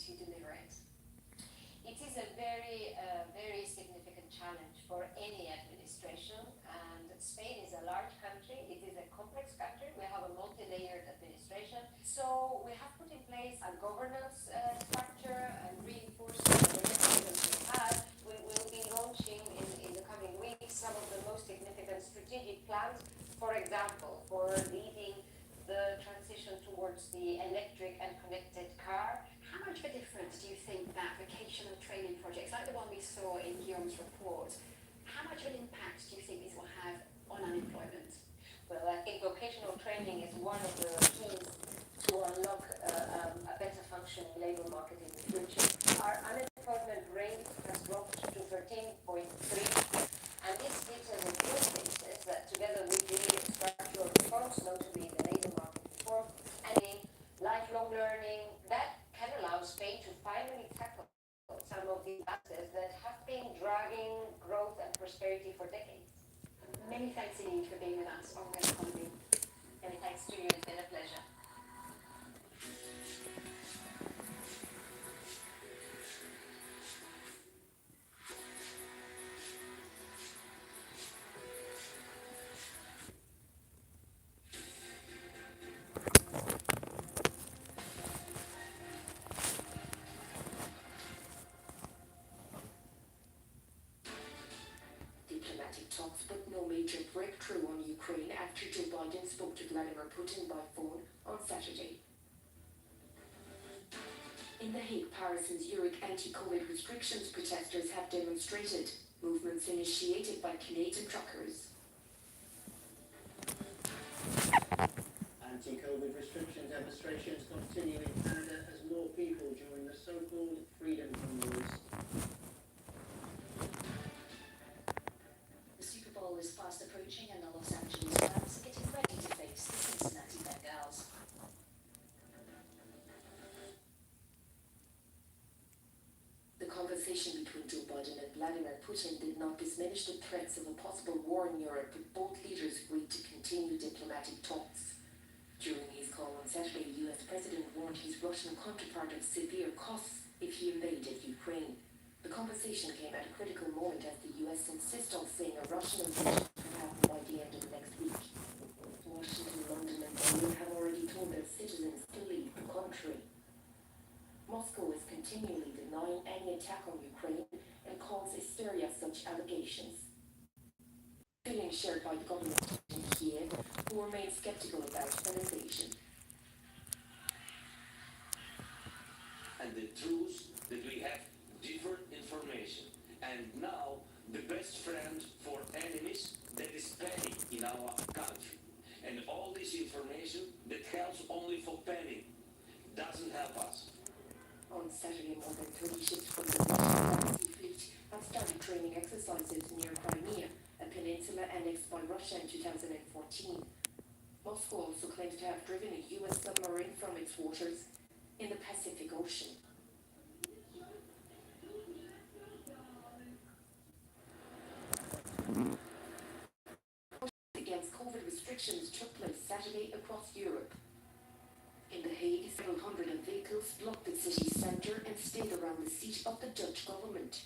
to deliver it? It is a very significant challenge for any administration, and Spain is a large country. It is a complex country. We have a multi-layered administration. So we have put in place a governance structure and reinforcing the mechanisms we have. We will be launching in the coming weeks some of the most significant strategic plans, for example, for leading the transition towards the electric and connected car. How much of a difference do you think that vocational training projects, like the one we saw in Guillaume's report, how much of an impact do you think these will have on unemployment? Well, I think vocational training is one of the keys to unlock a better functioning labour market in the future. Our unemployment rate has dropped to 13.3, and this gives us a good basis that, together with the structural reforms, notably the labour market reform and the lifelong learning, that can allow Spain to finally tackle some of the assets that have been dragging growth and prosperity for decades. Many thanks indeed for being with us on Red Economy. Many thanks to you. It's been a pleasure. Diplomatic talks, but no major breakthrough on Ukraine after Joe Biden spoke to Vladimir Putin by phone on Saturday. In The Hague, Paris and Zurich, anti-COVID restrictions protesters have demonstrated, movements initiated by Canadian truckers. Anti-COVID restriction demonstrations continue in Canada as more people join the so-called Freedom Convoys. The Super Bowl is fast approaching and the Los Angeles Rams are getting ready to face the Cincinnati Bengals. The conversation between Joe Biden and Vladimir Putin did not diminish the threats of a possible war in Europe, but both leaders agreed to continue diplomatic talks. During his call on Saturday, the US President warned his Russian counterpart of severe costs if he invaded Ukraine. The conversation came at a critical moment as the US insists on saying a Russian invasion could happen by the end of next week. Washington, London and Berlin have already told their citizens to leave the country. Moscow is continually denying any attack on Ukraine and calls hysteria such allegations. Feeling shared by the government in Kiev, who remain skeptical about an invasion. And the truth that we have different information, and now the best friend for enemies that is panic in our country, and all this information that helps only for panic doesn't help us. On Saturday, more than 30 ships from the Russian Sea Fleet have started training exercises near Crimea, a peninsula annexed by Russia in 2014. Moscow also claims to have driven a US submarine from its waters in the Pacific Ocean. Against COVID restrictions took place Saturday across Europe. In The Hague, several hundred of vehicles blocked the city centre and stayed around the seat of the Dutch government.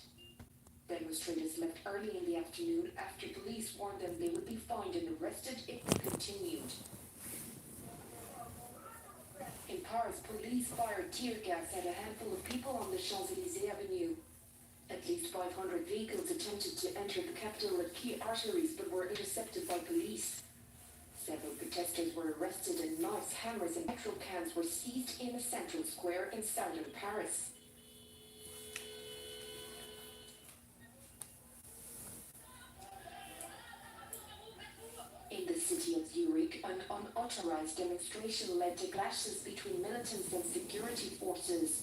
Demonstrators left early in the afternoon after police warned them they would be fined and arrested if they continued. In Paris, police fired tear gas at a handful of people on the Champs-Élysées Avenue. At least 500 vehicles attempted to enter the capital at key arteries but were intercepted by police. Several protesters were arrested and knives, hammers and petrol cans were seized in a central square in southern Paris. In the city of Zurich, an unauthorized demonstration led to clashes between militants and security forces.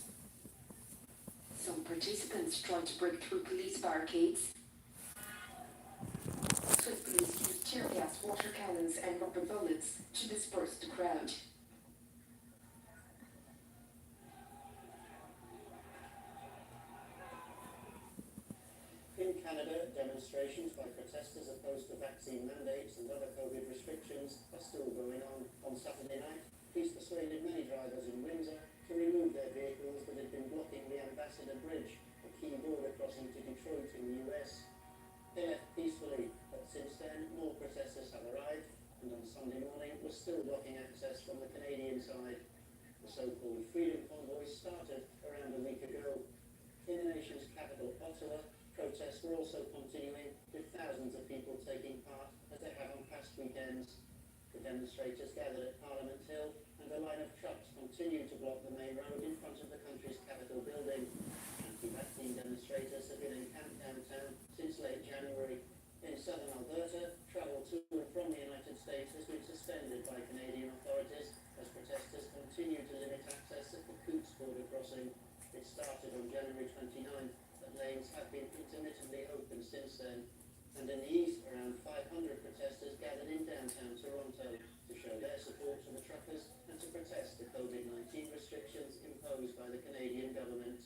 Some participants tried to break through police barricades. Swiss police used tear gas, water cannons and rubber bullets to disperse the crowd. In Canada, demonstrations by protesters opposed to vaccine mandates and other COVID restrictions are still going on. On Saturday night, peace persuaded many drivers in Windsor to remove their vehicles that had been blocking the Ambassador Bridge, a key border crossing to Detroit in the US. They left peacefully, but since then more protesters have arrived, and on Sunday morning were still blocking access from the Canadian side. The so-called Freedom Convoy started around a week ago. In the nation's capital, Ottawa, protests were also continuing, with thousands of people taking part, as they have on past weekends. The demonstrators gathered at Parliament Hill, and a line of trucks continued to block the main road in front of the country's Capitol building. Anti-vaccine demonstrators have been encamped downtown since late January. In southern Alberta, travel to and from the United States has been suspended by Canadian authorities as protesters continue to limit access at the Coutts border crossing. It started on January 29th, but lanes have been intermittently open since then. And in the east, around 500 protesters gathered in downtown Toronto to show their support to the truckers and to protest the COVID-19 restrictions imposed by the Canadian government.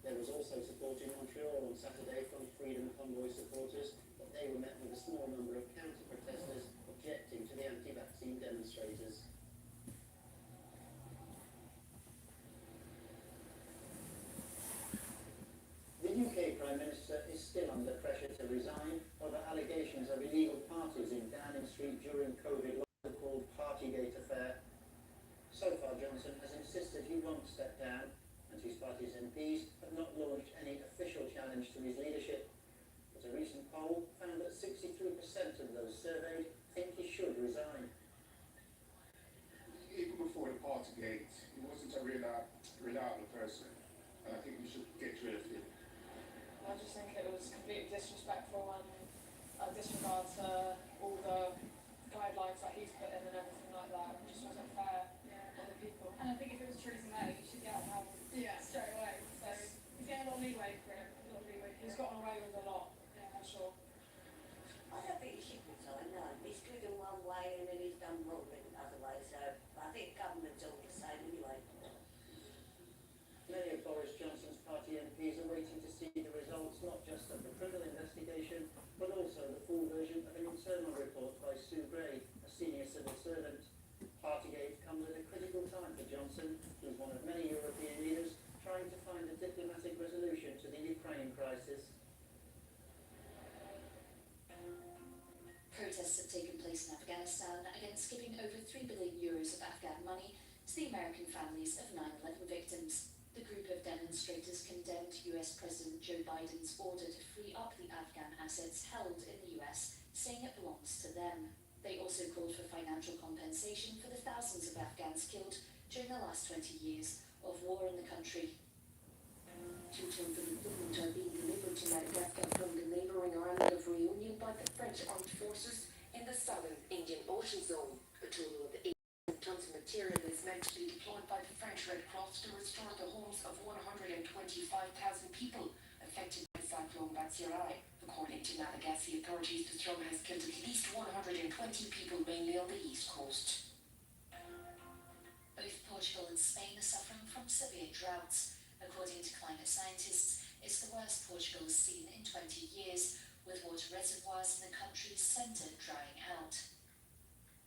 There was also support in Montreal on Saturday from Freedom Convoy supporters, but they were met with a small number of counter-protesters objecting to the anti-vaccine demonstrators. The UK Prime Minister is still under pressure to resign over allegations of illegal parties in Downing Street during COVID, what the so-called Partygate affair. So far, Johnson has insisted he won't step down, and his party's MPs have not launched any official challenge to his leadership. But a recent poll found that 63% of those surveyed think he should resign. Even before the Partygate, he wasn't a reliable person, and I think we should get rid of him. I just think it was completely disrespectful and disregard to all the guidelines that he's put in and everything like that. It just wasn't fair on the people. And I think if it was Theresa May, you should get out of straight away. So he's getting a lot of leeway for it. A lot of leeway. He's gotten away with a lot, for sure. I don't think he should resign, no. He's good in one way and then he's done wrong in another way, so I think government's all the same anyway. Many of Boris Johnson's party MPs are waiting to see the results not just of the criminal investigation, but also the full version of an internal report by Sue Gray, a senior civil servant. Partygate comes at a critical time for Johnson, who's one of many European leaders trying to find a diplomatic resolution to the Ukraine crisis. Protests have taken place in Afghanistan against giving over €3 billion of Afghan money to the American families of 9/11 victims. The group of demonstrators condemned US President Joe Biden's order to free up the Afghan assets held in the US, saying it belongs to them. They also called for financial compensation for the thousands of Afghans killed during the last 20 years of war in the country. Children from Poland are being delivered to Madagascar from the neighbouring island of Reunion by the French armed forces in the southern Indian Ocean zone. A total of 8 tons of material is meant to be deployed by the French Red Cross to restore the homes of 125,000 people affected by Cyclone Batsirai. According to Malagasy authorities, the storm has killed at least 120 people, mainly on the east coast. Both Portugal and Spain are suffering from severe droughts. According to climate scientists, it's the worst Portugal has seen in 20 years, with water reservoirs in the country's centre drying out.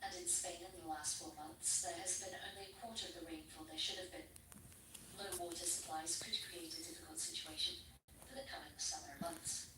And in Spain in the last 4 months, there has been only a quarter of the rainfall there should have been. Low water supplies could create a difficult situation for the coming summer months.